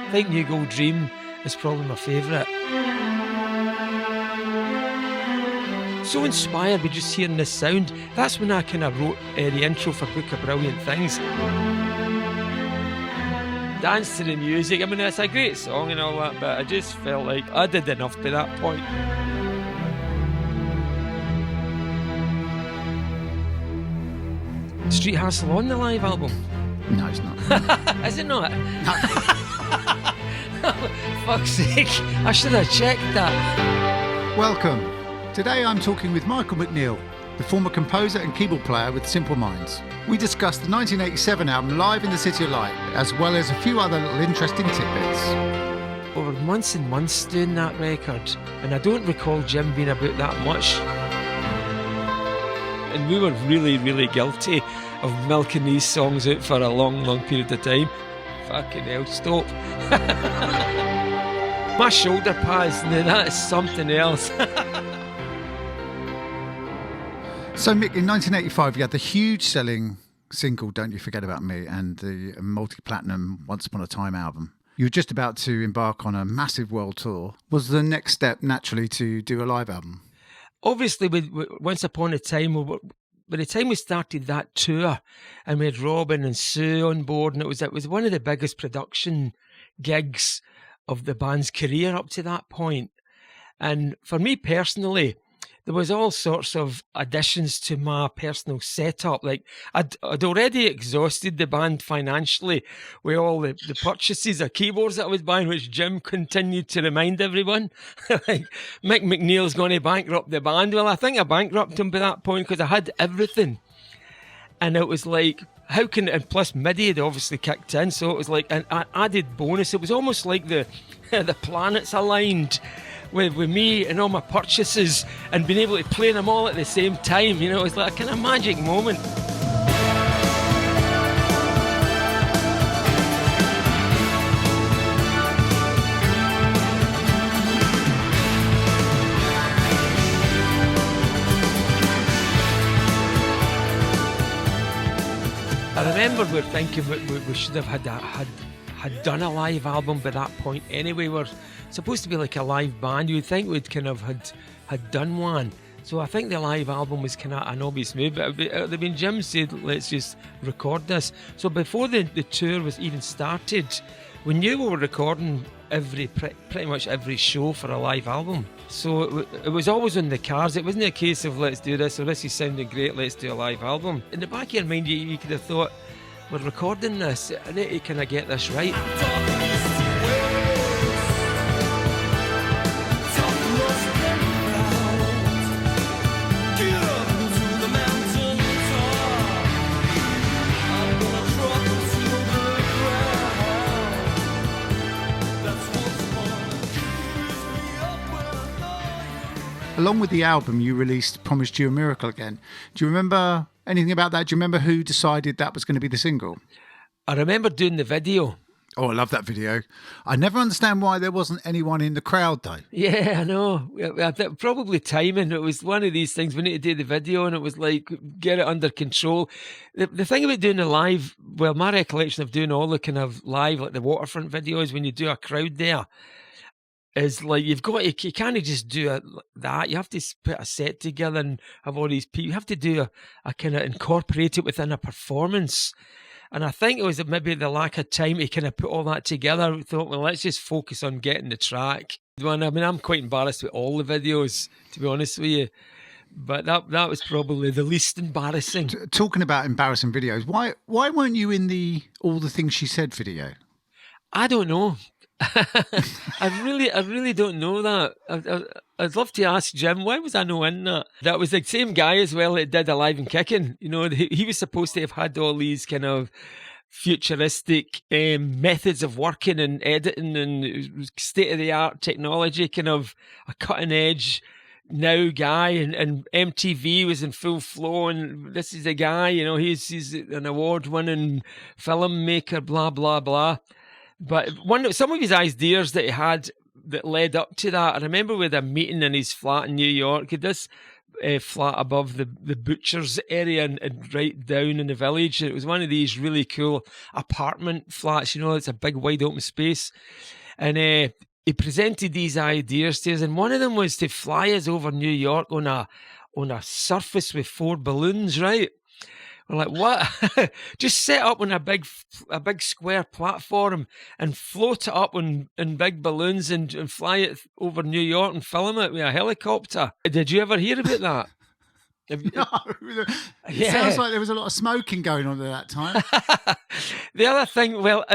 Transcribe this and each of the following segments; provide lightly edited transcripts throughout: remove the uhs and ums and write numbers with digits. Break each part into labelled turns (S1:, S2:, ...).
S1: I think New Gold Dream is probably my favourite. So inspired by just hearing this sound. That's when I kind of wrote the intro for Book of Brilliant Things. Dance to the music. I mean, it's a great song and all that, but I just felt like I did enough by that point. Street Hustle on the live album?
S2: No, it's not.
S1: Is it not?
S2: No.
S1: Fuck's sake, I should have checked that.
S2: Welcome. Today I'm talking with Michael McNeil, the former composer and keyboard player with Simple Minds. We discussed the 1987 album Live in the City of Light, as well as a few other little interesting tidbits.
S1: Over months and months doing that record, and I don't recall Jim being about that much. And we were really, really guilty of milking these songs out for a long, long period of time. Fucking hell, stop. My shoulder pads, now that is something else.
S2: So Mick, in 1985 you had the huge selling single Don't You Forget About Me and the multi-platinum Once Upon a Time album. You were just about to embark on a massive world tour. Was the next step naturally to do a live album?
S1: Obviously, with Once Upon a Time, by the time we started that tour, and we had Robin and Sue on board, and it was one of the biggest production gigs of the band's career up to that point. And for me personally, there was all sorts of additions to my personal setup. Like I'd already exhausted the band financially with all the purchases of keyboards that I was buying, which Jim continued to remind everyone. Like, Mick McNeil's going to bankrupt the band. Well, I think I bankrupted him by that point because I had everything. And it was like, how can, and plus MIDI had obviously kicked in, so it was like an added bonus. It was almost like the planets aligned with me and all my purchases and being able to play them all at the same time. You know, it was like a kind of magic moment. I remember we were thinking we should have had done a live album by that point anyway. We're supposed to be like a live band. You'd think we'd kind of had done one. So I think the live album was kind of an obvious move. But when Jim said, let's just record this. So before the tour was even started, we knew we were recording pretty much every show for a live album. So it was always on the cards. It wasn't a case of let's do this, or this is sounding great, let's do a live album. In the back of your mind, you could have thought, we're recording this, I need to kind of get this right.
S2: Along with the album, you released Promised You a Miracle Again. Do you remember anything about that? Do you remember who decided that was going to be the single?
S1: I remember doing the video.
S2: Oh, I love that video. I never understand why there wasn't anyone in the crowd, though.
S1: Yeah, I know. Probably timing. It was one of these things. We need to do the video, and it was like, get it under control. The thing about doing the live, well, my recollection of doing all the kind of live, like the waterfront videos, when you do a crowd there, is like you can't just do that. You have to put a set together and have all these people. You have to do a kind of incorporate it within a performance. And I think it was maybe the lack of time to kind of put all that together. We thought, well, let's just focus on getting the track. I mean, I'm quite embarrassed with all the videos, to be honest with you. But that was probably the least embarrassing.
S2: Talking about embarrassing videos, why weren't you in the All the Things She Said video?
S1: I don't know. I really don't know that. I'd love to ask Jim, why was I not in that? That was the same guy as well that did Alive and Kicking. You know, he was supposed to have had all these kind of futuristic methods of working and editing and state-of-the-art technology, kind of a cutting-edge now guy, and MTV was in full flow, and this is a guy, you know, he's an award-winning filmmaker, blah, blah, blah. But some of his ideas that he had that led up to that, I remember with a meeting in his flat in New York, flat above the butcher's area and right down in the village. It was one of these really cool apartment flats, it's a big wide open space. And he presented these ideas to us, and one of them was to fly us over New York on a surface with 4 balloons, right? We're like, what? Just set up on a big square platform and float it up in big balloons and fly it over New York and film it with a helicopter. Did you ever hear about that?
S2: No, it sounds like there was a lot of smoking going on at that time.
S1: The other thing, well,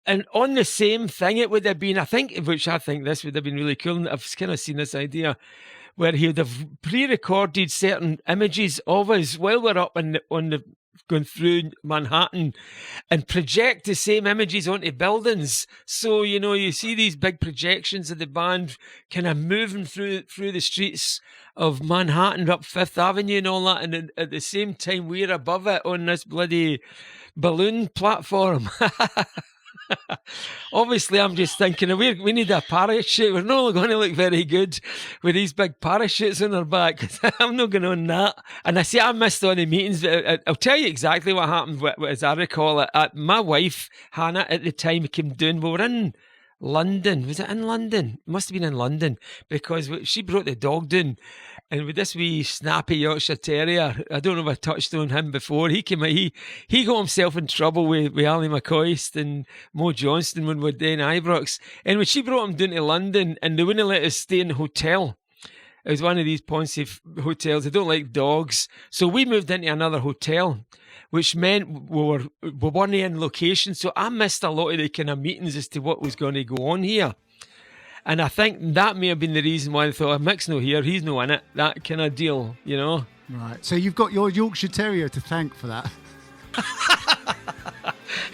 S1: and on the same thing, it would have been, I think this would have been really cool, and I've kind of seen this idea, where he would have pre-recorded certain images of us while we're up going through Manhattan and project the same images onto buildings. So, you see these big projections of the band kind of moving through the streets of Manhattan up Fifth Avenue and all that. And at the same time, we're above it on this bloody balloon platform. Obviously, I'm just thinking we need a parachute. We're not going to look very good with these big parachutes on our back. I'm not going on that. And I missed all the meetings. I'll tell you exactly what happened, as I recall it. My wife, Hannah, at the time came down. We were in London. Was it in London? It must have been in London, because she brought the dog down. And with this wee snappy Yorkshire Terrier, I don't know if I touched on him before. He came out, he got himself in trouble with Ali McCoist and Mo Johnston when we were doing Ibrox. And when she brought him down to London, and they wouldn't let us stay in the hotel. It was one of these Ponce hotels. They don't like dogs. So we moved into another hotel, which meant we weren't in location. So I missed a lot of the kind of meetings as to what was going to go on here. And I think that may have been the reason why they thought, Mick's not here, he's not in it, that kind of deal,
S2: Right. So you've got your Yorkshire Terrier to thank for that.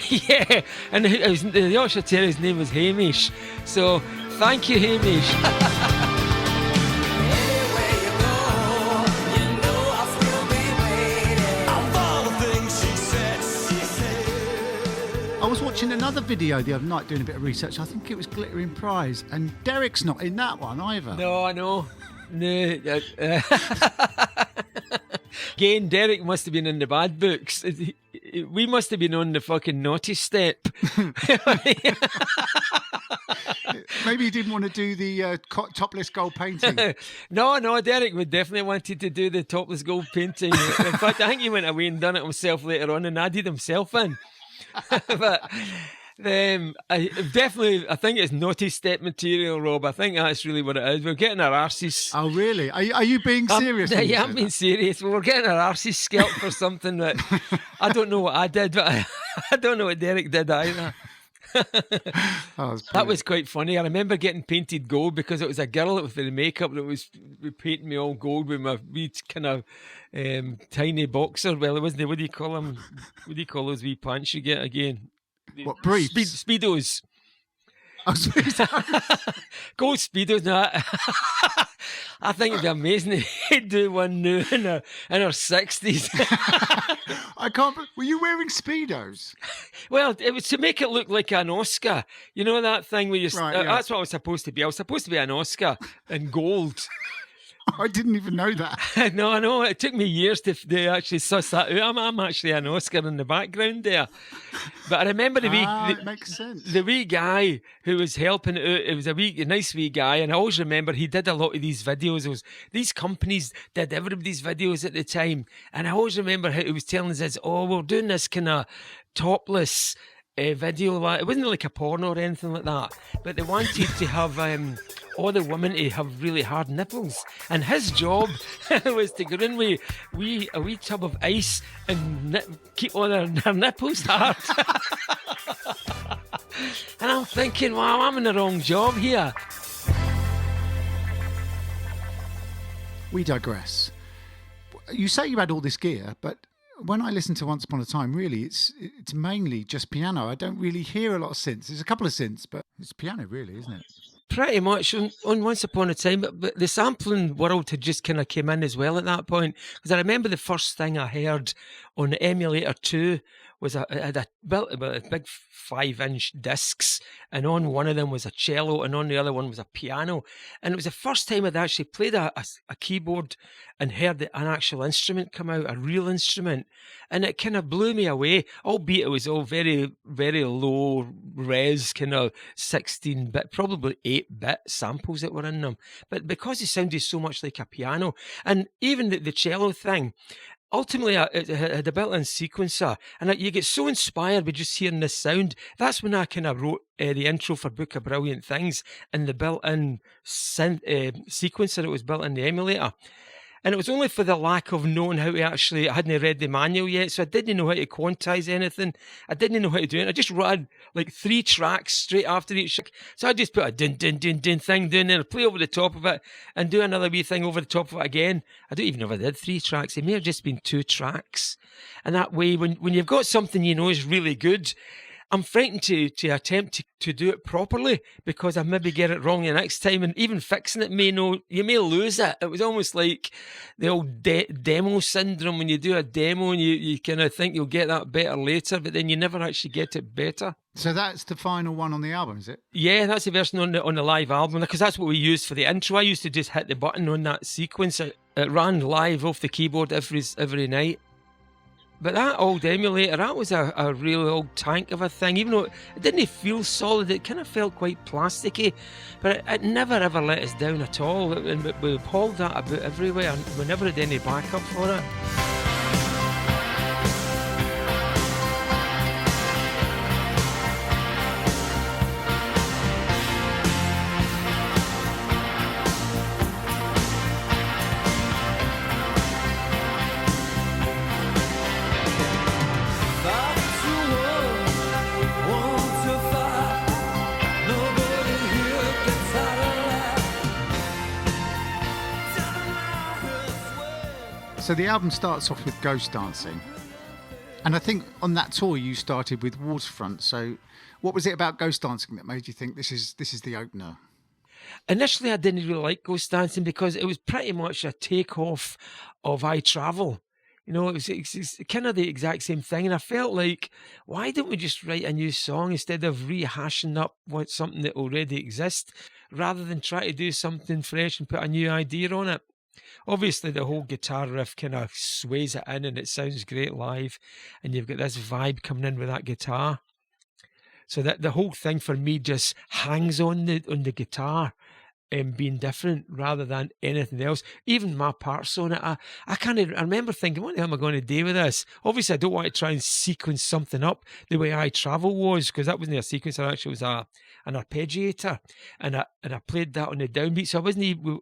S1: Yeah. And the Yorkshire Terrier's name was Hamish. So thank you, Hamish.
S2: I was watching another video the other night doing a bit of research. I think it was Glittering Prize, and Derek's not in that one either.
S1: No, I know. No. Again, Derek must have been in the bad books. We must have been on the fucking naughty step.
S2: Maybe he didn't want to do the topless gold painting.
S1: No, Derek would definitely wanted to do the topless gold painting. In fact, I think he went away and done it himself later on and added himself in. But I think it's naughty step material, Rob. I think that's really what it is. We're getting our arses.
S2: Oh, really? Are you being serious?
S1: Yeah, I'm being serious. We're getting our arses scalped for something that I don't know what I did, but I don't know what Derek did either. That was quite funny. I remember getting painted gold because it was a girl with the makeup that was painting me all gold with my wee kind of tiny boxer. Well, it wasn't. What do you call them? What do you call those wee pants you get again?
S2: What, briefs?
S1: Speedos.
S2: Oh, Speedos.
S1: Gold Speedos. No, I think it'd be amazing to do one new in her 60s.
S2: I can't. Were you wearing Speedos?
S1: Well, it was to make it look like an Oscar. You know that thing where you.
S2: Right, yeah.
S1: That's what I was supposed to be. I was supposed to be an Oscar in gold.
S2: I didn't even know that.
S1: No, I know. It took me years to actually suss that out. I'm actually an Oscar in the background there. But I remember
S2: it makes sense.
S1: The wee guy who was helping out, it was a nice wee guy, and I always remember he did a lot of these videos. These companies did everybody's videos at the time, and I always remember how he was telling us, we're doing this kind of topless video. It wasn't like a porno or anything like that, but they wanted to have all the women to have really hard nipples, and his job was to go in with a wee tub of ice and keep all their nipples hard. And I'm thinking, wow, I'm in the wrong job here.
S2: We digress. You say you had all this gear, but when I listen to Once Upon a Time, really, it's mainly just piano. I don't really hear a lot of synths. There's a couple of synths, but it's piano, really, isn't it?
S1: Pretty much on Once Upon a Time, but the sampling world had just kind of came in as well at that point. Because I remember the first thing I heard on the emulator 2 was it had a big 5-inch discs, and on one of them was a cello, and on the other one was a piano. And it was the first time I'd actually played a keyboard and heard an actual instrument come out, a real instrument, and it kind of blew me away. Albeit it was all very, very low res, kind of 16-bit, probably 8-bit samples that were in them, but because it sounded so much like a piano, and even the cello thing. Ultimately, it had a built-in sequencer, and you get so inspired by just hearing this sound. That's when I kind of wrote the intro for Book of Brilliant Things, and the built-in sequencer that was built in the emulator. And it was only for the lack of knowing how to actually, I hadn't read the manual yet, so I didn't know how to quantize anything. I didn't know how to do it. I just ran like 3 tracks straight after each. So I just put a din, din, din, din thing down there, play over the top of it, and do another wee thing over the top of it again. I don't even know if I did 3 tracks. It may have just been 2 tracks. And that way, when you've got something you know is really good, I'm frightened to attempt to do it properly, because I maybe get it wrong the next time, and even fixing it you may lose it. It was almost like the old demo syndrome, when you do a demo and you kind of think you'll get that better later, but then you never actually get it better.
S2: So that's the final one on the album, is it?
S1: Yeah, that's the version on the live album, because that's what we used for the intro. I used to just hit the button on that sequence. It ran live off the keyboard every night. But that old emulator, that was a real old tank of a thing. Even though it didn't feel solid, it kind of felt quite plasticky. But it never ever let us down at all. And we hauled that about everywhere, and we never had any backup for it.
S2: So the album starts off with Ghost Dancing. And I think on that tour you started with Waterfront. So what was it about Ghost Dancing that made you think this is the opener?
S1: Initially, I didn't really like Ghost Dancing because it was pretty much a takeoff of I Travel. You know, it's kind of the exact same thing. And I felt like, why don't we just write a new song instead of rehashing up something that already exists, rather than try to do something fresh and put a new idea on it? Obviously, the whole guitar riff kind of sways it in, and it sounds great live, and you've got this vibe coming in with that guitar. So that the whole thing for me just hangs on the guitar, being different rather than anything else. Even my parts on it, I remember thinking, what the hell am I going to do with this? Obviously, I don't want to try and sequence something up the way I Travel was, because that wasn't a sequencer. Actually, it was an arpeggiator, and I played that on the downbeat, so I wasn't even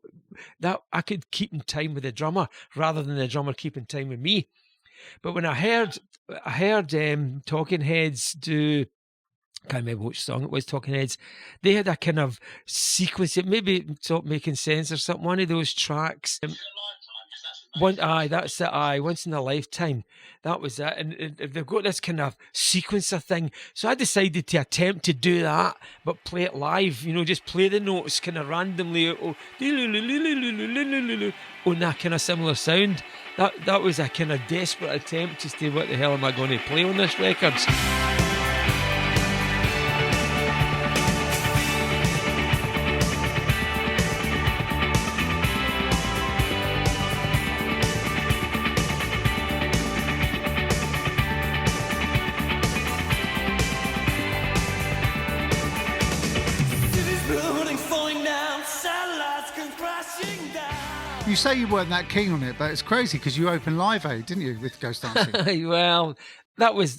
S1: that I could keep in time with the drummer rather than the drummer keeping time with me. But when I heard Talking Heads do, I can't remember which song it was, Talking Heads, they had a kind of sequence, it maybe stopped making sense or something, one of those tracks. That's it. Once in a Lifetime. That was it. And they've got this kind of sequencer thing. So I decided to attempt to do that, but play it live. You know, just play the notes kind of randomly on that kind of similar sound. That was a kind of desperate attempt to say, what the hell am I going to play on this record?
S2: You say you weren't that keen on it, but it's crazy because you opened Live Aid, didn't you, with Ghost Dancing?
S1: Well, that was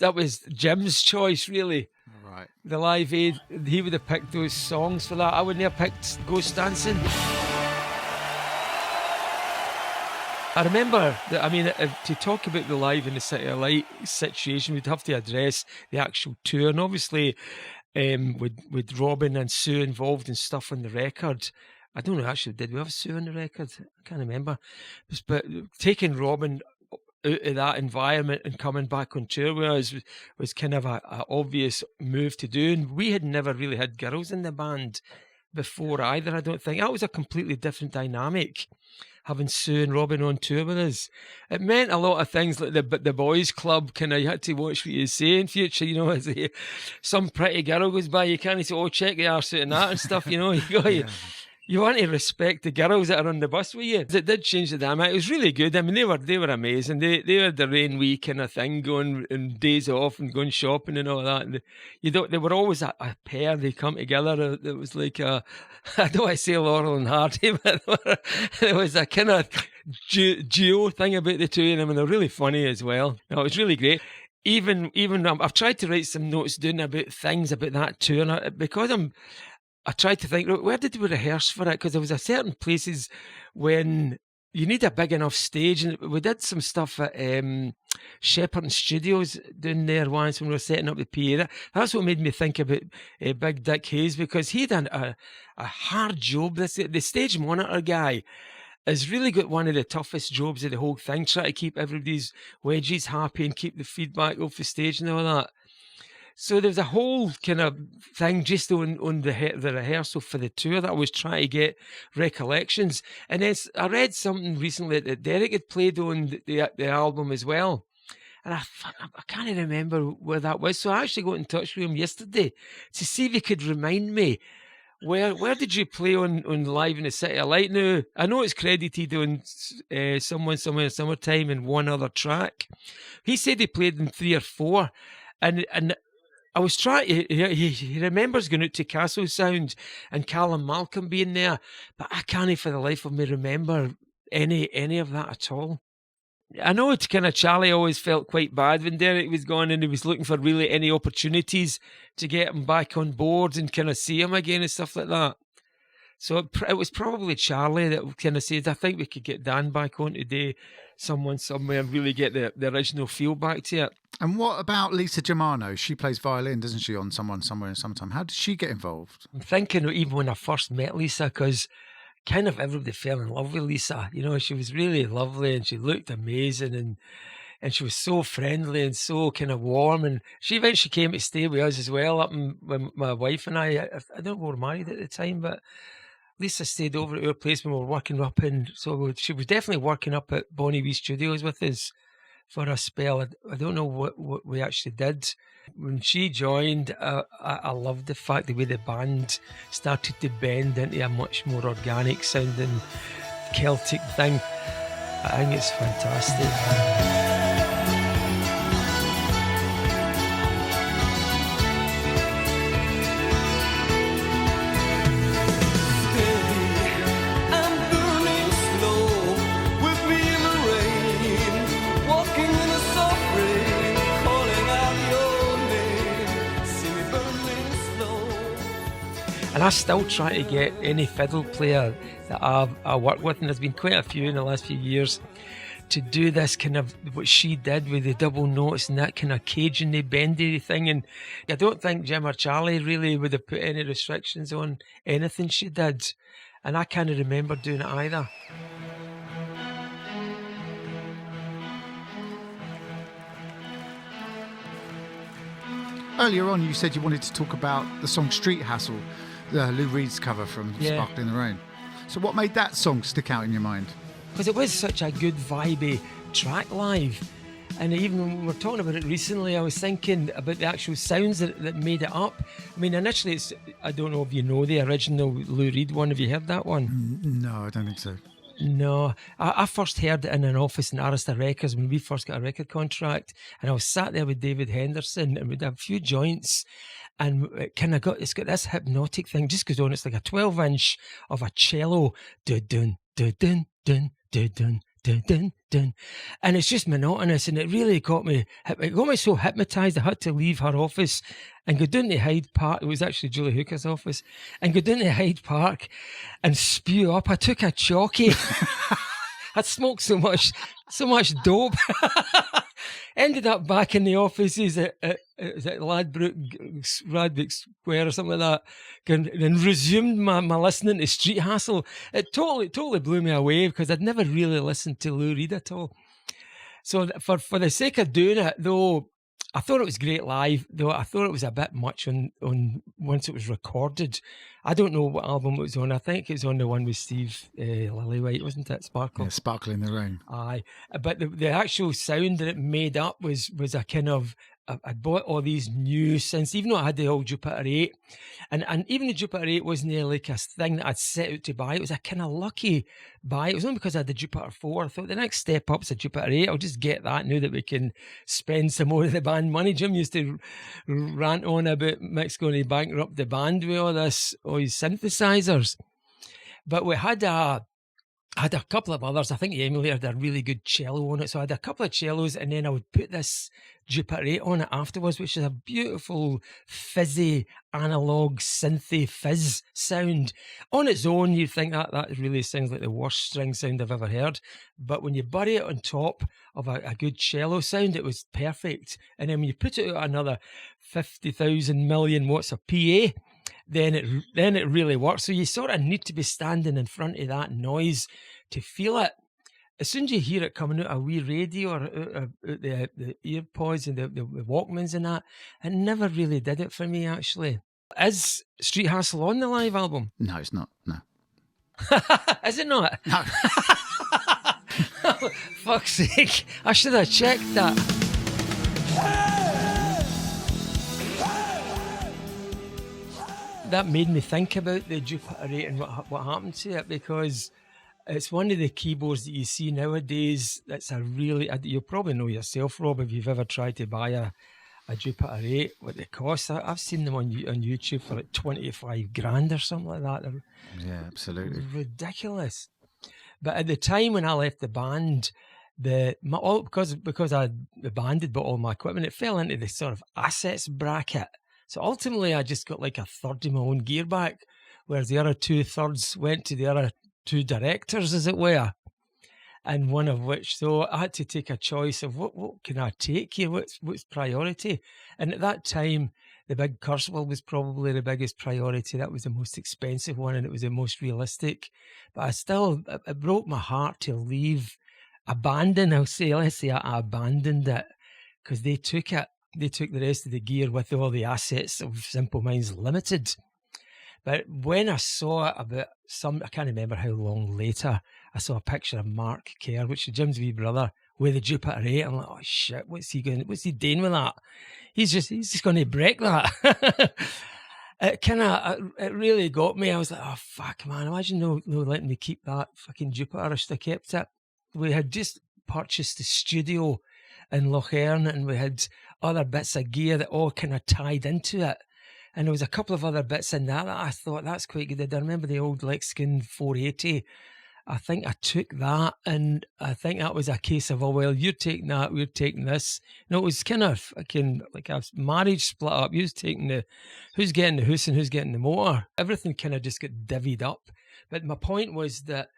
S1: Jim's choice, really.
S2: Right. The
S1: Live Aid, he would have picked those songs for that. I wouldn't have picked Ghost Dancing. I remember that, to talk about the Live in the City of Light situation, we'd have to address the actual tour, and obviously with Robin and Sue involved and stuff on the record. I don't know, actually, did we have Sue on the record? I can't remember. But taking Robin out of that environment and coming back on tour with us was kind of a obvious move to do. And we had never really had girls in the band before either, I don't think. That was a completely different dynamic. having Sue and Robin on tour with us. It meant a lot of things, like the boys club, kind of, you had to watch what you say in future, you know, as some pretty girl goes by, you can't say, oh, check the arse out and that and stuff, you know, you want to respect the girls that are on the bus with you. It did change the dynamic. It was really good. I mean, they were amazing. They had the rain week kind of thing going, and days off and going shopping and all that. And they were always a pair. They come together. It was like I don't want to say Laurel and Hardy, but there was a kind of duo thing about the two of them, and they're really funny as well. No, it was really great. Even I've tried to write some notes down about things about that tour, and because I tried to think, where did we rehearse for it? Because there was a certain places when you need a big enough stage, and we did some stuff at Shepperton Studios down there once when we were setting up the PA. That's what made me think about Big Dick Hayes, because he done a hard job. The stage monitor guy has really got one of the toughest jobs of the whole thing, trying to keep everybody's wedges happy and keep the feedback off the stage and all that. So there's a whole kind of thing just on the rehearsal for the tour that I was trying to get recollections. And then I read something recently that Derek had played on the album as well. And I can't remember where that was. So I actually got in touch with him yesterday to see if he could remind me, where did you play on Live in the City of Light? Now, I know it's credited on Someone Somewhere in Summertime and one other track. He said he played in 3 or 4. And I was trying. He remembers going out to Castle Sound and Callum Malcolm being there, but I can't for the life of me remember any of that at all. I know it's kind of Charlie always felt quite bad when Derek was gone, and he was looking for really any opportunities to get him back on board and kind of see him again and stuff like that. So it was probably Charlie that kind of said, I think we could get Dan back on today, Someone Somewhere, and really get the original feel back to it.
S2: And what about Lisa Germano? She plays violin, doesn't she, on Someone Somewhere in Summertime? How did she get involved?
S1: I'm thinking even when I first met Lisa, because kind of everybody fell in love with Lisa. You know, she was really lovely and she looked amazing, and she was so friendly and so kind of warm. And she eventually came to stay with us as well, up when my wife and I don't know, we were married at the time, but Lisa stayed over at our place when we were working up, and so she was definitely working up at Bonnie Wee Studios with us for a spell. I don't know what we actually did. When she joined, I loved the fact the way the band started to bend into a much more organic sounding Celtic thing. I think it's fantastic. And I still try to get any fiddle player that I work with, and there's been quite a few in the last few years, to do this kind of what she did with the double notes and that kind of Cajun-y, bendy thing. And I don't think Jim or Charlie really would have put any restrictions on anything she did. And I can't remember doing it either.
S2: Earlier on, you said you wanted to talk about the song Street Hassle, Lou Reed's cover from Sparkle in the Rain. So what made that song stick out in your mind?
S1: Because it was such a good vibey track live. And even when we were talking about it recently, I was thinking about the actual sounds that made it up. I mean, initially, I don't know if you know the original Lou Reed one. Have you heard that one?
S2: No, I don't think so.
S1: No, I first heard it in an office in Arista Records when we first got a record contract, and I was sat there with David Henderson, and we'd have a few joints, and it's got this hypnotic thing just goes on. It's like a 12-inch of a cello, dun dun dun dun dun dun dun dun dun dun, and it's just monotonous, and it really got me. It got me so hypnotised I had to leave her office and go down to Hyde Park. It was actually Julie Hooker's office, and go down to Hyde Park and spew up. I took a chalky. I'd smoked so much dope. Ended up back in the offices at Radbrook Square or something like that, and resumed my listening to Street Hassle. It totally blew me away because I'd never really listened to Lou Reed at all. So for the sake of doing it, though, I thought it was great live, though I thought it was a bit much on once it was recorded. I don't know what album it was on. I think it was on the one with Steve Lillywhite, wasn't it? Sparkle.
S2: Yeah, Sparkle in the Rain.
S1: Aye, but the actual sound that it made up was a kind of, I'd bought all these new synths, even though I had the old Jupiter 8, and even the Jupiter 8 wasn't like a thing that I'd set out to buy. It was a kind of lucky buy. It was only because I had the Jupiter 4. I thought the next step up's a Jupiter 8. I'll just get that now that we can spend some more of the band money. Jim used to rant on about Mick's going to bankrupt the band with all these synthesizers. But we had I had a couple of others. I think the emulator had a really good cello on it. So I had a couple of cellos, and then I would put this Jupiter 8 on it afterwards, which is a beautiful, fizzy, analog, synthy fizz sound. On its own, you think that really sounds like the worst string sound I've ever heard. But when you bury it on top of a good cello sound, it was perfect. And then when you put it out another 50,000 million watts of PA, then it really works. So you sort of need to be standing in front of that noise to feel it. As soon as you hear it coming out a wee radio or out the earpods and the Walkmans and that, it never really did it for me, actually. Is Street Hustle on the live album?
S2: No, it's not. No.
S1: Is it not?
S2: No.
S1: Oh, fuck's sake. I should have checked that. That made me think about the Jupiter 8 and what happened to it, because it's one of the keyboards that you see nowadays that's a really, you'll probably know yourself, Rob, if you've ever tried to buy a Jupiter 8, what they cost. I've seen them on YouTube for like 25 grand or something like that. They're
S2: Yeah, absolutely.
S1: ridiculous. But at the time when I left the band, because the band had bought all my equipment, it fell into the sort of assets bracket. So ultimately, I just got like a third of my own gear back, whereas the other 2/3 went to the other two directors, as it were. And one of which, so I had to take a choice of what can I take here? What's priority? And at that time, the big Kurzweil was probably the biggest priority. That was the most expensive one, and it was the most realistic. But it broke my heart to let's say I abandoned it, because they took it. They took the rest of the gear with all the assets of Simple Minds Limited. But when I saw it I can't remember how long later, I saw a picture of Mark Kerr, which is Jim's wee brother, with the Jupiter 8. I'm like, oh shit, what's he doing with that? He's just going to break that. It really got me. I was like, oh fuck, man, imagine no letting me keep that fucking Jupiter. I should have kept it. We had just purchased the studio in Lochern, and we had other bits of gear that all kind of tied into it. And there was a couple of other bits in that I thought, that's quite good. I remember the old LITCOL 480. I think I took that, and I think that was a case of, oh, well, you're taking that, we're taking this. No, it was kind of like a marriage split up. Who's getting the hoose and who's getting the motor. Everything kind of just got divvied up. But my point was that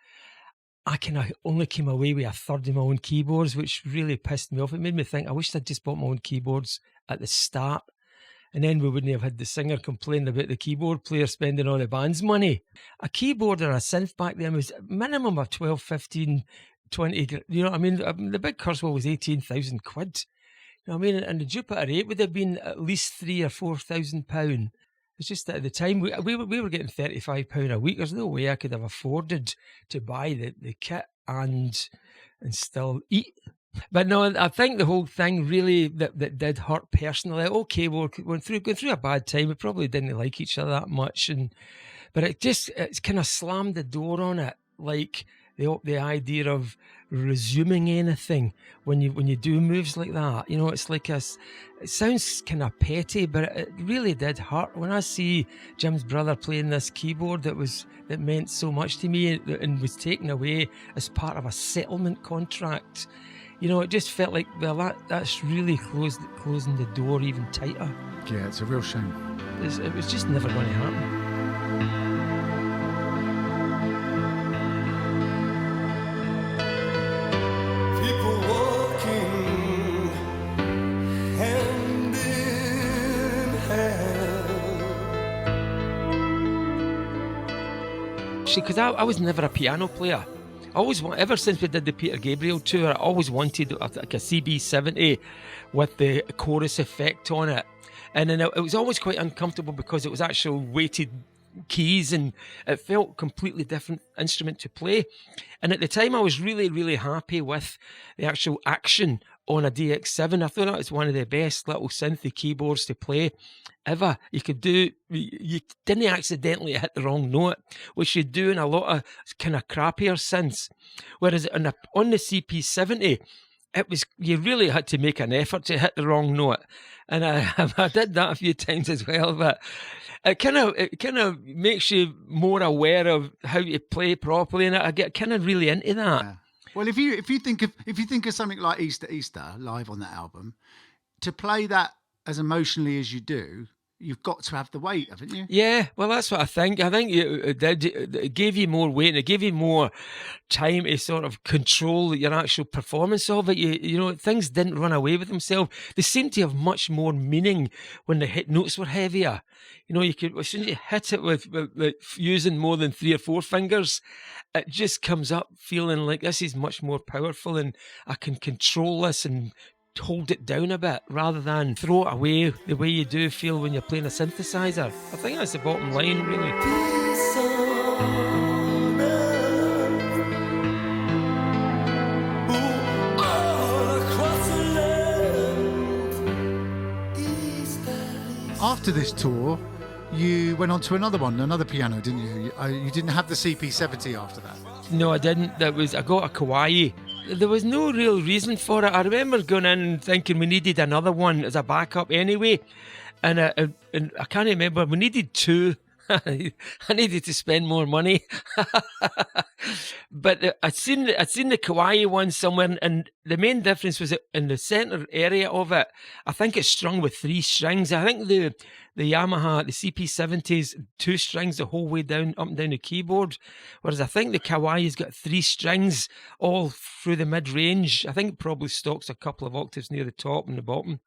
S1: I kind of only came away with a third of my own keyboards, which really pissed me off. It made me think, I wish I'd just bought my own keyboards at the start. And then we wouldn't have had the singer complaining about the keyboard player spending all the band's money. A keyboard or a synth back then was a minimum of 12, 15, 20, you know what I mean? The big Kurzweil was 18,000 quid. You know what I mean? And the Jupiter 8 would have been at least £3,000 or £4,000. It's just that at the time, we were getting £35 a week. There's no way I could have afforded to buy the kit and still eat. But no, I think the whole thing really that did hurt personally. Okay, we're going through a bad time. We probably didn't like each other that much, but it's kind of slammed the door on it, like the idea of resuming anything when you do moves like that. You know, it's like it sounds kind of petty, but it really did hurt. When I see Jim's brother playing this keyboard that meant so much to me and was taken away as part of a settlement contract, you know, it just felt like, well, that's really closing the door even tighter.
S2: Yeah, it's a real shame.
S1: It was just never going to happen.
S3: People walking hand in hand.
S1: See, because I was never a piano player. ever since we did the Peter Gabriel tour, I always wanted like a CB70 with the chorus effect on it. And then it was always quite uncomfortable because it was actual weighted keys and it felt completely different instrument to play. And at the time I was really, really happy with the actual action on a DX7. I thought that was one of the best little synthy keyboards to play ever. You didn't accidentally hit the wrong note, which you do in a lot of kind of crappier synths. Whereas on the CP70, you really had to make an effort to hit the wrong note. And I did that a few times as well, but it kind of makes you more aware of how to play properly, and I get kind of really into that.
S2: Yeah. Well, if you think of something like Easter live on that album, to play that as emotionally as you do, you've got to have the weight, haven't you?
S1: Yeah, well, that's what I think. I think it gave you more weight and it gave you more time to sort of control your actual performance of it. You know, things didn't run away with themselves. They seemed to have much more meaning when the hit notes were heavier. You know, as soon as you hit it with using more than 3 or 4 fingers, it just comes up feeling like this is much more powerful and I can control this and hold it down a bit rather than throw it away the way you do feel when you're playing a synthesizer. I think that's the bottom line, really.
S2: After this tour, you went on to another piano, didn't you? You didn't have the CP70 after that.
S1: No, I didn't. I got a Kawaii. There was no real reason for it. I remember going in and thinking we needed another one as a backup anyway. And I can't remember. We needed 2. I needed to spend more money. But I'd seen the Kawaii one somewhere, and the main difference was that in the centre area of it, I think it's strung with 3 strings. I think the Yamaha, the CP70's 2 strings the whole way down, up and down the keyboard, whereas I think the Kawaii's got 3 strings all through the mid-range. I think it probably stocks a couple of octaves near the top and the bottom.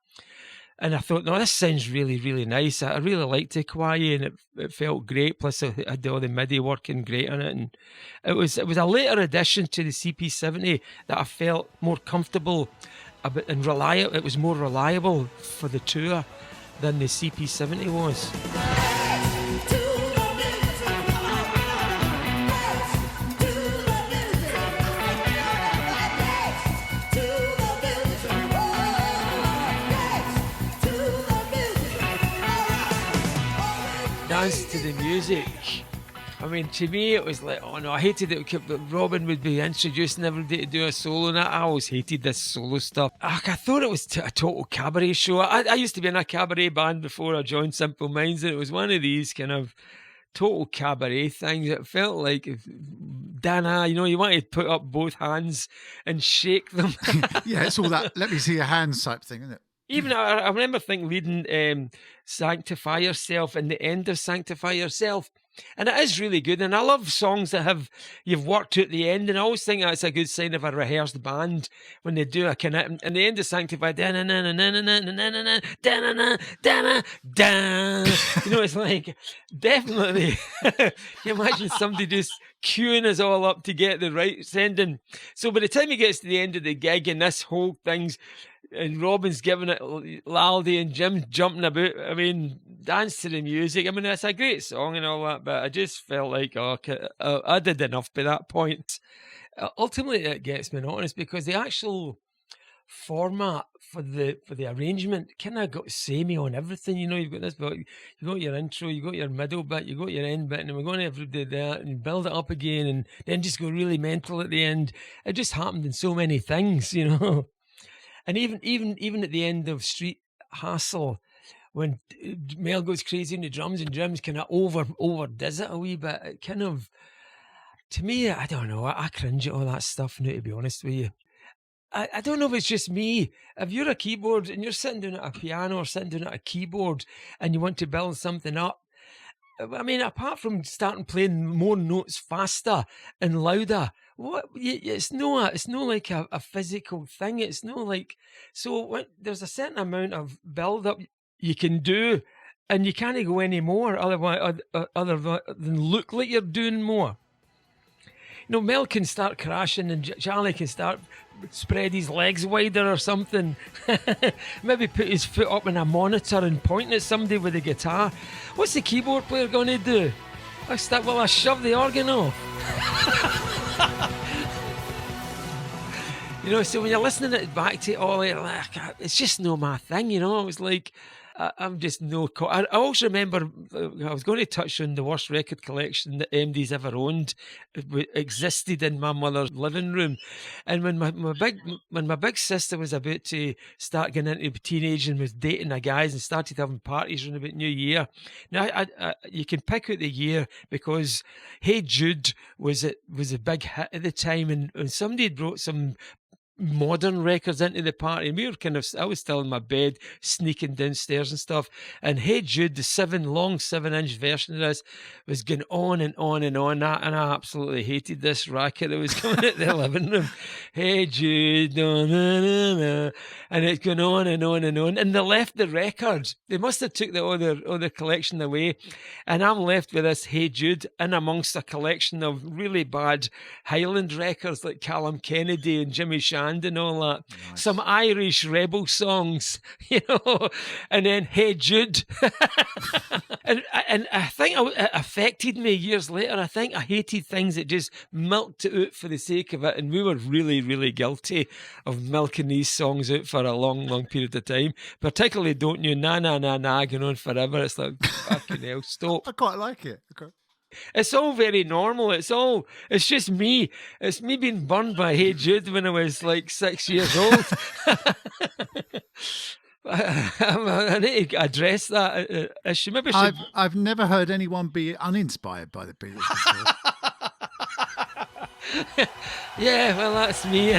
S1: And I thought, no, this sounds really, really nice. I really liked the Kawaii, and it felt great. Plus, I had all the MIDI working great on it, and it was a later addition to the CP70 that I felt more comfortable about and reliable. It was more reliable for the tour than the CP70 was. Dance to the music. I mean, to me, it was like, oh no, I hated it. Robin would be introducing everybody to do a solo, and I always hated this solo stuff. I thought it was a total cabaret show. I used to be in a cabaret band before I joined Simple Minds, and it was one of these kind of total cabaret things. It felt like, Dana, you know, you want to put up both hands and shake them.
S2: Yeah, it's all that let me see your hands type thing, isn't it?
S1: Even I remember leading Sanctify Yourself and the end of Sanctify Yourself. And it is really good. And I love songs that you've worked to at the end. And I always think that's a good sign of a rehearsed band when they do a kind of, and the end of Sanctify, you know, it's like, definitely, you imagine somebody just queuing us all up to get the right sending. So by the time he gets to the end of the gig and this whole thing's, and Robin's giving it laldy and Jim's jumping about. I mean, dance to the music. I mean, it's a great song and all that, but I just felt like, I did enough by that point. Ultimately, it gets monotonous because the actual format for the arrangement kind of got samey on everything. You know, you've got this bit, you got your intro, you got your middle bit, you got your end bit, and we're going to do that and build it up again, and then just go really mental at the end. It just happened in so many things, you know. And even at the end of Street Hassle, when Mel goes crazy in the drums and Jim's kind of overdoes it a wee bit, it kind of, to me, I don't know, I cringe at all that stuff now, to be honest with you. I don't know if it's just me. If you're a keyboard and you're sitting down at a piano or sitting down at a keyboard and you want to build something up, I mean, apart from starting playing more notes faster and louder, it's no like a physical thing. It's no like, so there's a certain amount of build up you can do, and you can't go any more other than look like you're doing more. Mel can start crashing and Charlie can start spread his legs wider or something. Maybe put his foot up in a monitor and point at somebody with a guitar. What's the keyboard player going to do? I shove the organ off. So when you're listening it back to it all, it's just no my thing, It was like, I'm just no... I also remember, I was going to touch on the worst record collection that MD's ever owned. It existed in my mother's living room. And when my big sister was about to start getting into teenage and was dating a guy and started having parties around about New Year. Now, you can pick out the year because Hey Jude was a big hit at the time, and somebody had brought some modern records into the party. We were I was still in my bed, sneaking downstairs and stuff. And Hey Jude, the 7-inch version of this, was going on and on and on. And I absolutely hated this racket that was coming out the living room. Hey Jude, no, no, no, no. And it's going on and on and on. And they left the records. They must have took the other collection away. And I'm left with this Hey Jude in amongst a collection of really bad Highland records like Callum Kennedy and Jimmy Shan and all that. Nice. Some Irish rebel songs, and then Hey Jude. and I think it affected me years later. I think I hated things that just milked it out for the sake of it, and we were really, really guilty of milking these songs out for a long, long period of time. Particularly Don't You Na Na Na Na going on forever. It's like, fucking hell, stop.
S2: I quite like it. Okay.
S1: It's all very normal. It's just me. It's me being burned by Hey Jude when I was like 6 years old. I need to address that issue. Maybe
S2: I've never heard anyone be uninspired by the Beatles before.
S1: Yeah, well, that's me.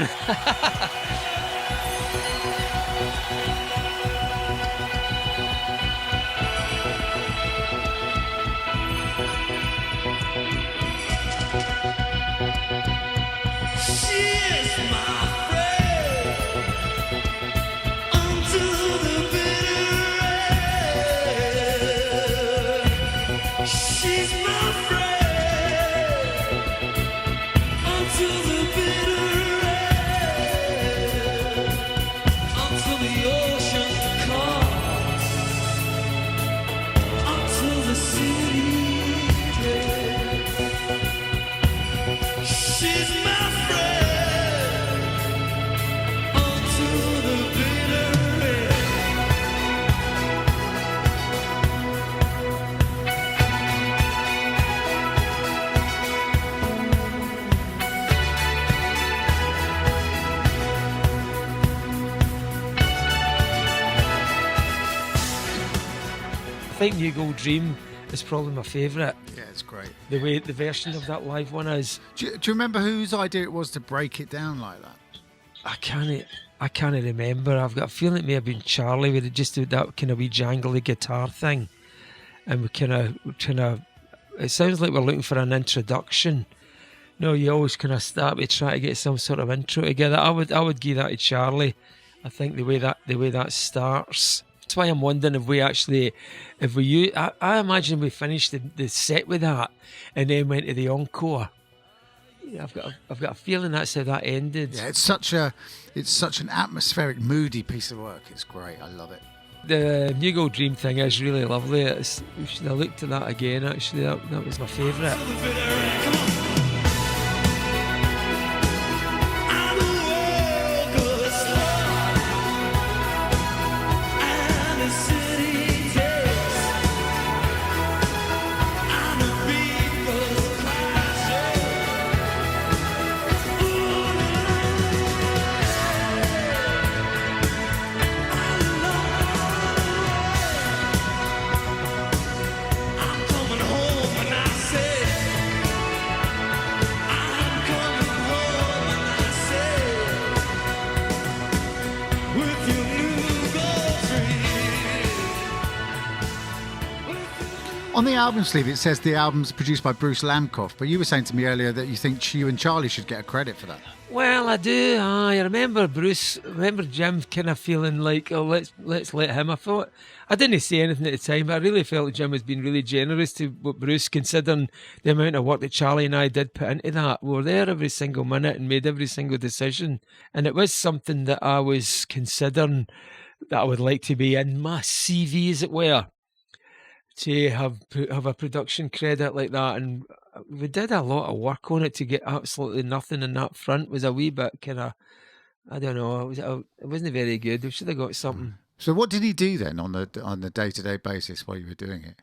S1: I think New Gold Dream is probably my favourite.
S2: Yeah, it's great.
S1: The way the version of that live one is.
S2: Do you remember whose idea it was to break it down like that?
S1: I can't remember. I've got a feeling it may have been Charlie with just that kind of wee jangly guitar thing, and we kind of. It sounds like we're looking for an introduction. No, you always kind of start with try to get some sort of intro together. I would give that to Charlie. I think the way that starts. That's why I'm wondering I imagine we finished the set with that and then went to the encore. Yeah, I've got a feeling that's how that ended.
S2: Yeah, it's such an atmospheric, moody piece of work. It's great. I love it.
S1: The New Gold Dream thing is really lovely. We should have looked at that again. Actually, that was my favourite.
S2: On the album sleeve, it says the album's produced by Bruce Lamkoff, but you were saying to me earlier that you think you and Charlie should get a credit for that.
S1: Well, I do. I remember Jim kind of feeling like, oh, let's let him. I didn't say anything at the time, but I really felt Jim was being really generous to what Bruce, considering the amount of work that Charlie and I did put into that. We were there every single minute and made every single decision. And it was something that I was considering that I would like to be in my CV, as it were, to have a production credit like that. And we did a lot of work on it to get absolutely nothing in that front. Was a wee bit kind of, I don't know, it wasn't very good. We should have got something.
S2: So what did he do then on the day-to-day basis while you were doing it?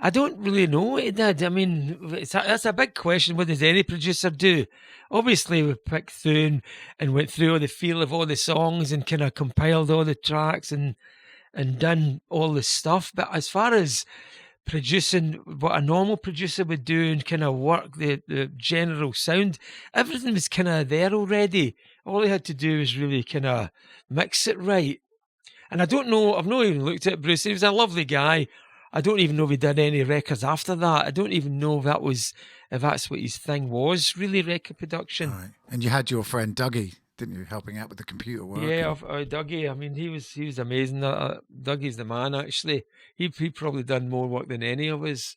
S1: I don't really know what he did. I mean, that's a big question. What does any producer do? Obviously, we picked through and went through all the feel of all the songs and kind of compiled all the tracks and done all the stuff. But as far as producing, what a normal producer would do and kind of work the general sound, everything was kind of there already. All he had to do was really kind of mix it right. And I don't know, I've not even looked at Bruce. He was a lovely guy. I don't even know if he did any records after that. I don't even know if that's what his thing was, really, record production.
S2: Right. And you had your friend Dougie, didn't you, helping out with the computer work?
S1: Yeah, Dougie. I mean, he was amazing. Dougie's the man, actually. He probably done more work than any of us.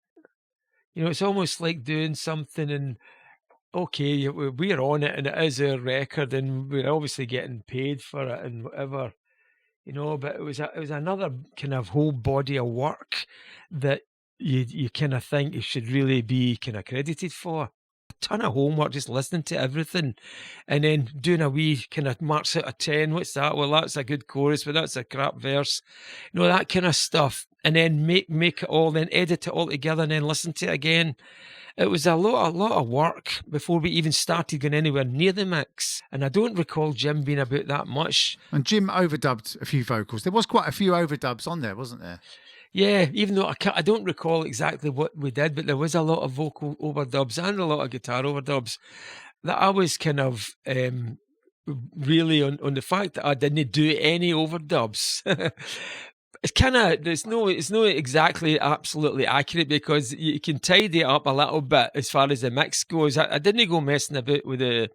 S1: You know, it's almost like doing something and, okay, we're on it and it is our record and we're obviously getting paid for it and whatever. You know, but it was another kind of whole body of work that you kind of think you should really be kind of credited for. A ton of homework, just listening to everything, and then doing a wee kind of marks out of 10. What's that? Well, that's a good chorus, but that's a crap verse. You know, that kind of stuff, and then make it all, then edit it all together, and then listen to it again. It was a lot of work before we even started going anywhere near the mix. And I don't recall Jim being about that much.
S2: And Jim overdubbed a few vocals. There was quite a few overdubs on there, wasn't there?
S1: Yeah, even though I don't recall exactly what we did, but there was a lot of vocal overdubs and a lot of guitar overdubs that I was kind of really on the fact that I didn't do any overdubs. It's kind of, it's no exactly absolutely accurate because you can tidy it up a little bit as far as the mix goes. I didn't go messing about with the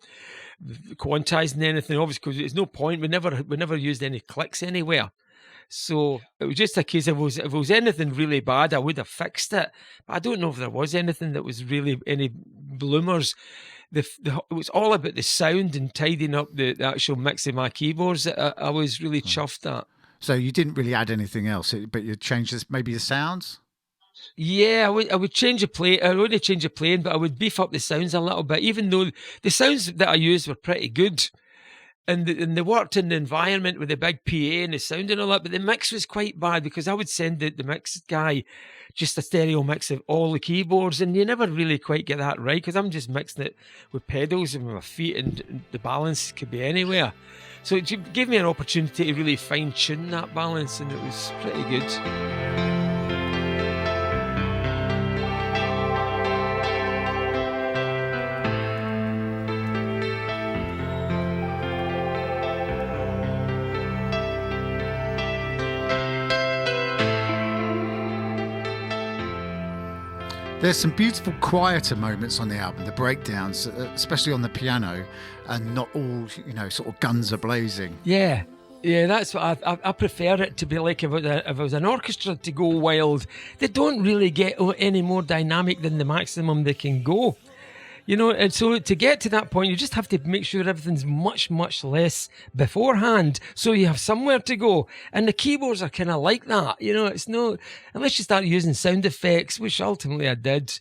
S1: quantizing anything, obviously, because there's no point. We never used any clicks anywhere. So it was just a case of if it was anything really bad, I would have fixed it. But I don't know if there was anything that was really any bloomers. It was all about the sound and tidying up the actual mix of my keyboards that I was really chuffed at.
S2: So you didn't really add anything else, but you changed maybe the sounds?
S1: Yeah, I would change the play. I wouldn't change the playing, but I would beef up the sounds a little bit, even though the sounds that I used were pretty good. And they worked in the environment with the big PA and the sound and all that, but the mix was quite bad because I would send the mix guy just a stereo mix of all the keyboards, and you never really quite get that right because I'm just mixing it with pedals and with my feet, and the balance could be anywhere. So it gave me an opportunity to really fine-tune that balance, and it was pretty good.
S2: There's some beautiful quieter moments on the album, the breakdowns, especially on the piano, and not all, sort of guns are blazing.
S1: Yeah, that's what I prefer it to be like. If it was an orchestra to go wild, they don't really get any more dynamic than the maximum they can go. And so to get to that point, you just have to make sure everything's much, much less beforehand, so you have somewhere to go. And the keyboards are kind of like that. It's no, unless you start using sound effects, which ultimately I did.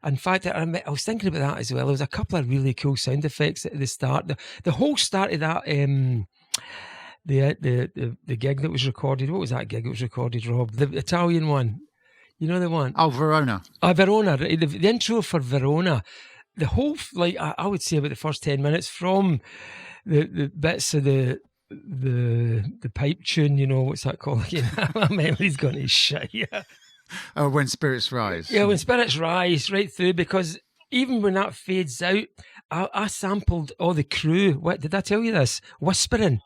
S1: In fact, I was thinking about that as well. There was a couple of really cool sound effects at the start. The whole start of that, the gig that was recorded. What was that gig that was recorded, Rob? The Italian one. You know the one?
S2: Oh, Verona.
S1: Verona. The intro for Verona. The whole, I would say about the first 10 minutes from the bits of the pipe tune, what's that called again? My memory's gone to shit, yeah.
S2: Oh, When Spirits Rise.
S1: Yeah, When Spirits Rise, right through, because even when that fades out, I sampled all the crew. What did I tell you this? Whispering.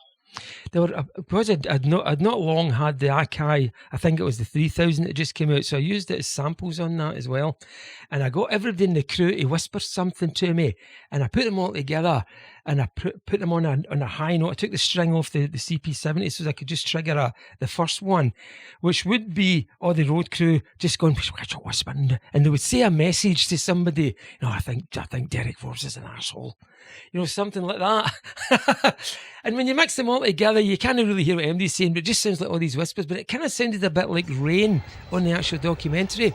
S1: There were because I'd not long had the Akai. I think it was the 3000 that just came out, so I used it as samples on that as well. And I got everybody in the crew to whisper something to me, and I put them all together, and I put them on a high note. I took the string off the CP70 so I could just trigger the first one, which would be all the road crew just going whispering, and they would say a message to somebody. I think Derek Forbes is an arsehole. Something like that. And when you mix them all together, you can't really hear what MD's saying, but it just sounds like all these whispers. But it kind of sounded a bit like rain on the actual documentary.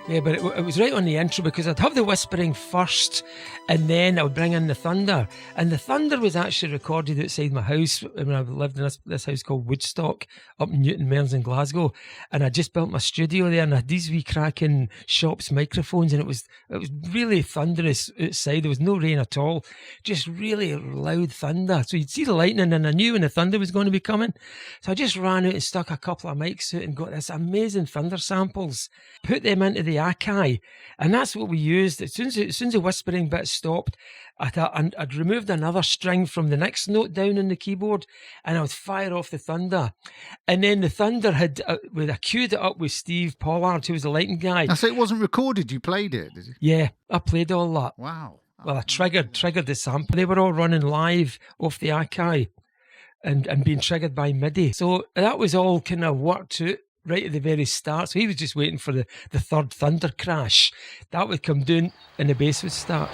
S1: Yeah, but it was right on the intro because I'd have the whispering first and then I would bring in the thunder. And the thunder was actually recorded outside my house when I lived in this house called Woodstock up in Newton Mearns in Glasgow. And I just built my studio there and I had these wee cracking shops microphones, and it was really thunderous outside. There was no rain at all, just really loud thunder. So you'd see the lightning, and I knew when the thunder was going to be coming. So I just ran out and stuck a couple of mics out and got this amazing thunder samples, put them into the Akai, and that's what we used. As soon as the whispering bit stopped, I'd removed another string from the next note down on the keyboard, and I would fire off the thunder. And then the thunder I queued it up with Steve Pollard, who was the lighting guy.
S2: So it wasn't recorded, you played it, did you?
S1: Yeah, I played all that.
S2: Wow.
S1: Well, I triggered the sample. They were all running live off the Akai and being triggered by MIDI. So that was all kind of worked out right at the very start. So he was just waiting for the third thunder crash. That would come down and the bass would start.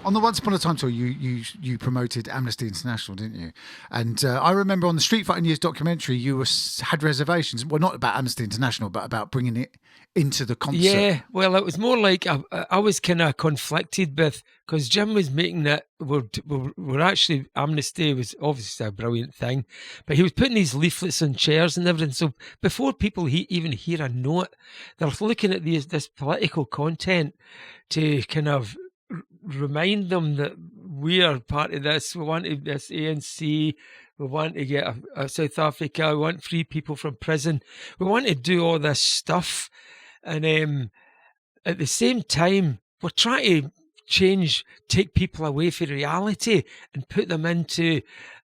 S2: On the Once Upon a Time tour, you promoted Amnesty International, didn't you? And I remember on the Street Fighting Years documentary, you had reservations. Well, not about Amnesty International, but about bringing it into the concert.
S1: Yeah, well, it was more like I was kind of conflicted with, because Jim was making it. We're actually, Amnesty was obviously a brilliant thing, but he was putting these leaflets on chairs and everything. So before people even hear a note, they're looking at this political content to kind of remind them that we are part of this. We want this ANC. We want to get a South Africa. We want free people from prison. We want to do all this stuff. And at the same time, we're trying to take people away from reality and put them into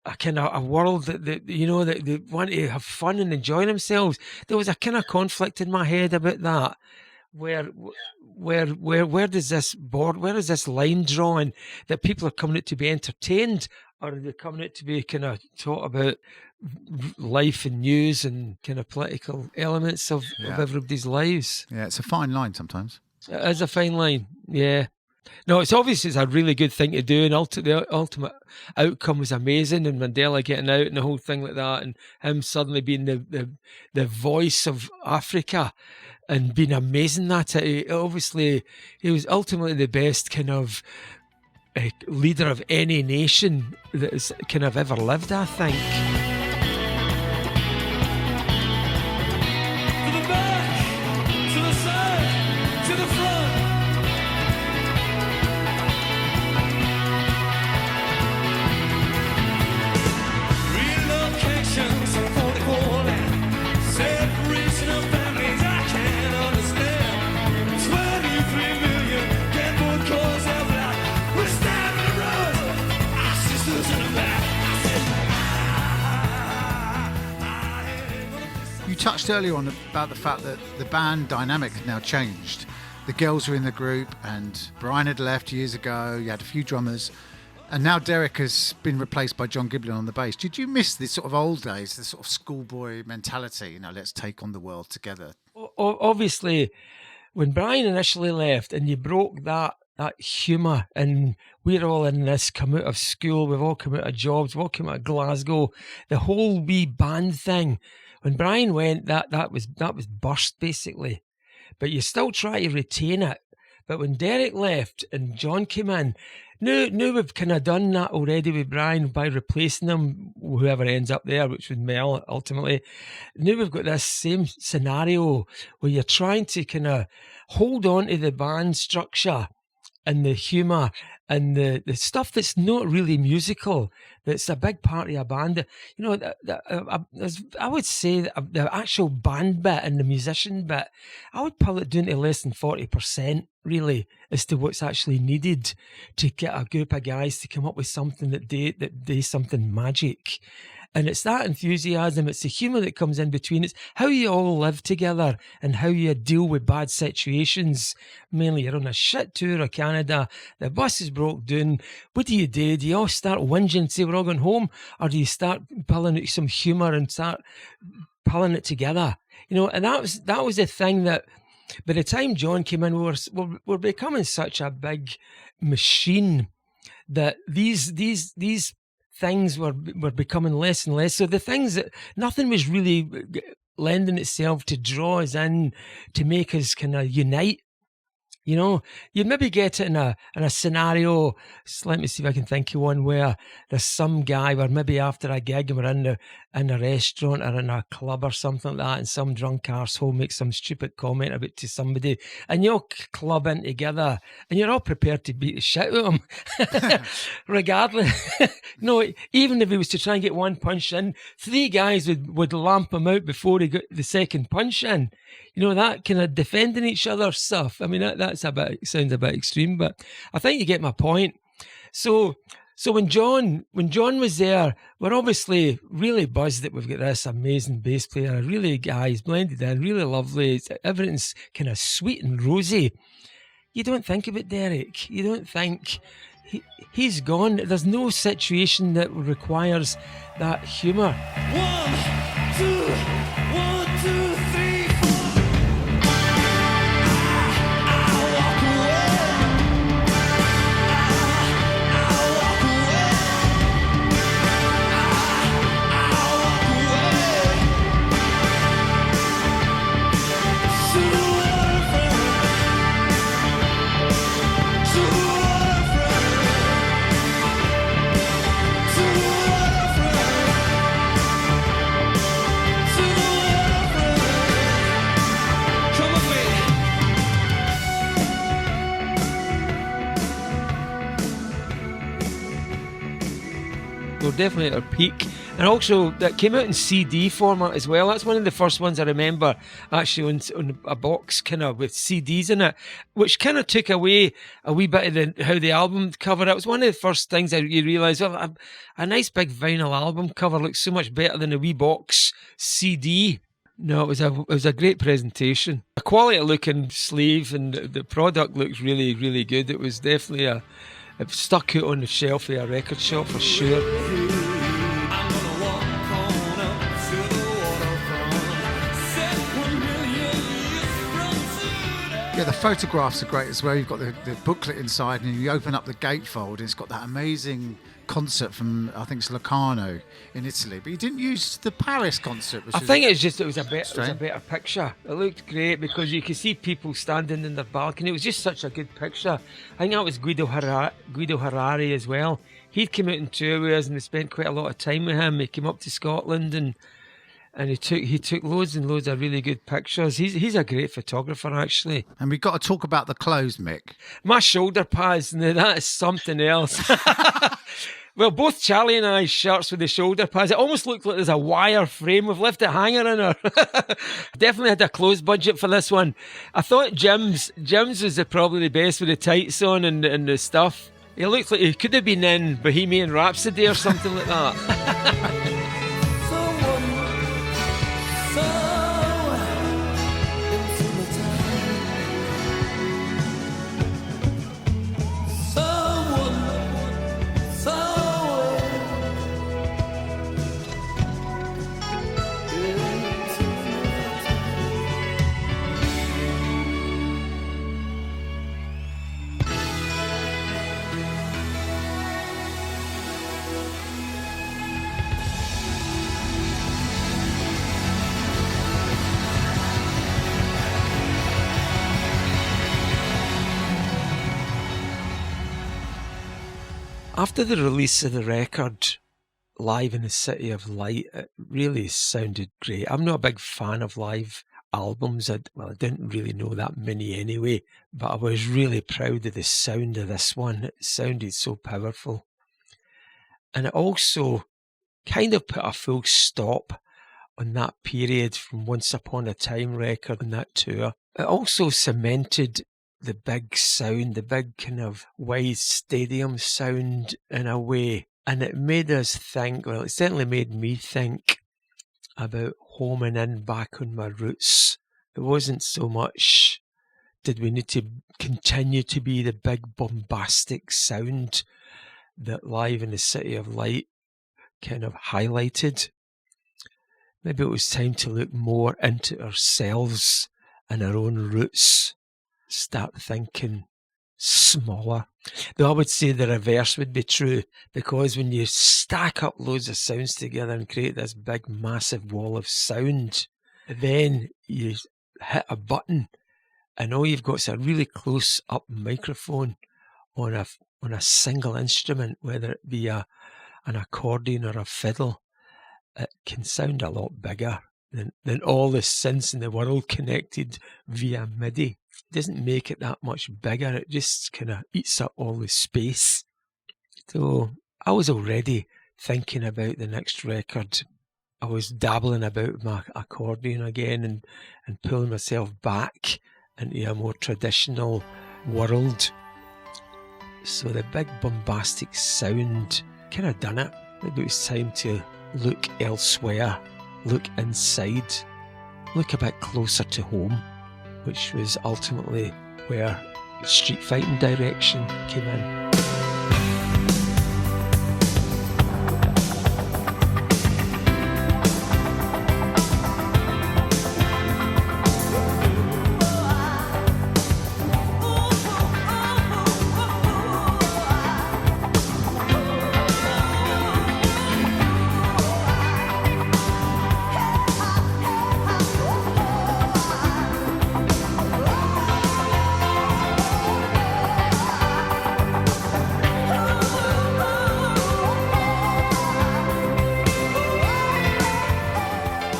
S1: a kind of a world that they want to have fun and enjoy themselves. There was a kind of conflict in my head about that. Where does this line drawn that people are coming out to be entertained, or are they coming out to be kind of taught about life and news and kind of political elements of everybody's lives?
S2: Yeah, it's a fine line sometimes.
S1: It is a fine line, yeah. No, it's obviously a really good thing to do, and the ultimate outcome was amazing, and Mandela getting out and the whole thing like that, and him suddenly being the voice of Africa and being amazing at it. Obviously, he was ultimately the best kind of leader of any nation that has kind of ever lived, I think.
S3: To the back, to the side, to the front. Relocations for the poor land, separation of families I can't understand. 23 million get more cause of life. We're stabbing the road, our sisters in the back.
S2: You touched earlier on about the fact that the band dynamic had now changed. The girls were in the group and Brian had left years ago. You had a few drummers. And now Derek has been replaced by John Giblin on the bass. Did you miss this sort of old days, the sort of schoolboy mentality, let's take on the world together?
S1: Obviously, when Brian initially left and you broke that humour, and we're all in this, come out of school, we've all come out of jobs, we've all come out of Glasgow, the whole wee band thing. When Brian went, that was burst basically. But you still try to retain it. But when Derek left and John came in, Now we've kind of done that already with Brian by replacing him, whoever ends up there, which would Mel ultimately. Now we've got this same scenario where you're trying to kind of hold on to the band structure and the humour and the stuff that's not really musical, that's a big part of a band. You know, I would say that the actual band bit and the musician bit, I would pull it down to less than 40%, really, as to what's actually needed to get a group of guys to come up with something that does something magic. And it's that enthusiasm, it's the humour that comes in between. It's how you all live together and how you deal with bad situations. Mainly, you're on a shit tour of Canada, the bus is broke down. What do? Do you all start whinging and say we're all going home? Or do you start pulling out some humour and start pulling it together? You know, and that was the thing that by the time John came in, we're becoming such a big machine that these things were becoming less and less. So the things that nothing was really lending itself to draw us in, to make us kind of unite. You know, you'd maybe get it in a scenario. So let me see if I can think of one where there's some guy where maybe after a gig and we're in a restaurant or in a club or something like that, and some drunk arsehole makes some stupid comment about to somebody, and you all club in together, and you're all prepared to beat the shit out of him, regardless. No, even if he was to try and get one punch in, 3 guys would lamp him out before he got the second punch in. You know, that kind of defending each other stuff. I mean, that's sounds a bit extreme, but I think you get my point. So when John was there, we're obviously really buzzed that we've got this amazing bass player, really guys blended in, really lovely. Everything's kind of sweet and rosy. You don't think about Derek. You don't think he's gone. There's no situation that requires that humour.
S3: 1, 2, 3, 4.
S1: We're definitely at our peak, and also that came out in CD format as well. That's one of the first ones I remember actually on a box kind of with CDs in it, which kind of took away a wee bit of how the album cover. It was one of the first things that you realise, well, a nice big vinyl album cover looks so much better than a wee box CD. No, it was a great presentation. A quality looking sleeve, and the product looks really, really good. It was definitely it stuck out on the shelf of a record shop for sure.
S2: Yeah, the photographs are great as well. You've got the booklet inside, and you open up the gatefold, and it's got that amazing concert from, I think it's Locarno in Italy. But you didn't use the Paris concert.
S1: I think it was a better picture. It looked great because you could see people standing in their balcony. It was just such a good picture. I think that was Guido Harari as well. He'd come out in tour with us, and we spent quite a lot of time with him. He came up to Scotland and he took loads and loads of really good pictures. He's a great photographer, actually.
S2: And we've got to talk about the clothes, Mick.
S1: My shoulder pads, now that is something else. Well, both Charlie and I's shirts with the shoulder pads, it almost looked like there's a wire frame. We've left it hanging in her. Definitely had a clothes budget for this one. I thought Jim's was probably the best with the tights on and the stuff. He looked like he could have been in Bohemian Rhapsody or something like that. After the release of the record, Live in the City of Light, it really sounded great. I'm not a big fan of live albums. I didn't really know that many anyway, but I was really proud of the sound of this one. It sounded so powerful. And it also kind of put a full stop on that period from Once Upon a Time record on that tour. It also cemented the big sound, the big kind of wide stadium sound in a way. And it made us think, well, it certainly made me think about homing in back on my roots. It wasn't so much did we need to continue to be the big bombastic sound that Live in the City of Light kind of highlighted. Maybe it was time to look more into ourselves and our own roots. Start thinking smaller. Though I would say the reverse would be true, because when you stack up loads of sounds together and create this big massive wall of sound, then you hit a button and all you've got is a really close up microphone on a single instrument, whether it be an accordion or a fiddle. It can sound a lot bigger than all the synths in the world connected via MIDI. It doesn't make it that much bigger. It just kind of eats up all the space. So I was already thinking about the next record. I was dabbling about my accordion again and pulling myself back into a more traditional world. So the big bombastic sound kind of done it. Maybe it was time to look elsewhere, look inside, look a bit closer to home, which was ultimately where street fighting direction came in.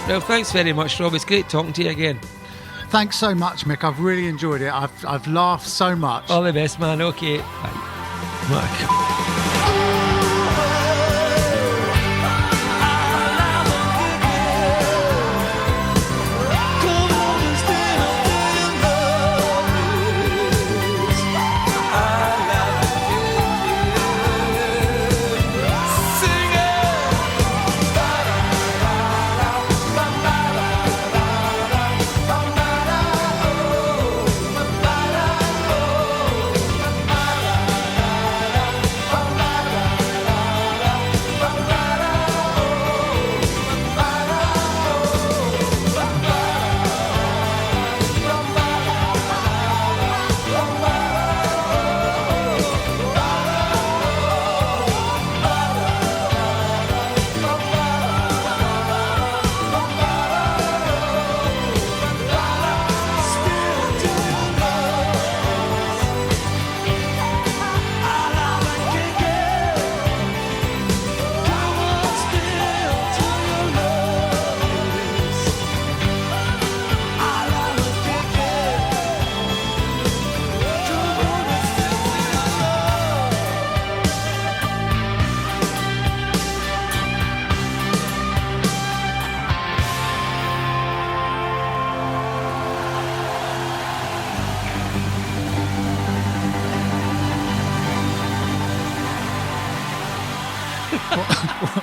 S1: Well, thanks very much, Rob. It's great talking to you again.
S2: Thanks so much, Mick. I've really enjoyed it. I've laughed so much.
S1: All the best, man. Okay. Bye.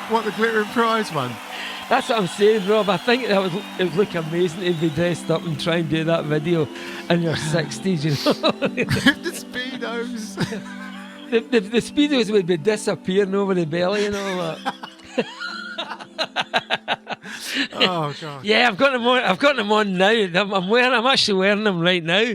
S2: What, the glittering prize one?
S1: That's what I'm saying, Rob. I think it would look amazing to be dressed up and try and do that video in your 60s, you know.
S2: The Speedos.
S1: The Speedos would be disappearing over the belly and all that.
S2: Oh, God.
S1: Yeah, I've got them on now. I'm actually wearing them right now.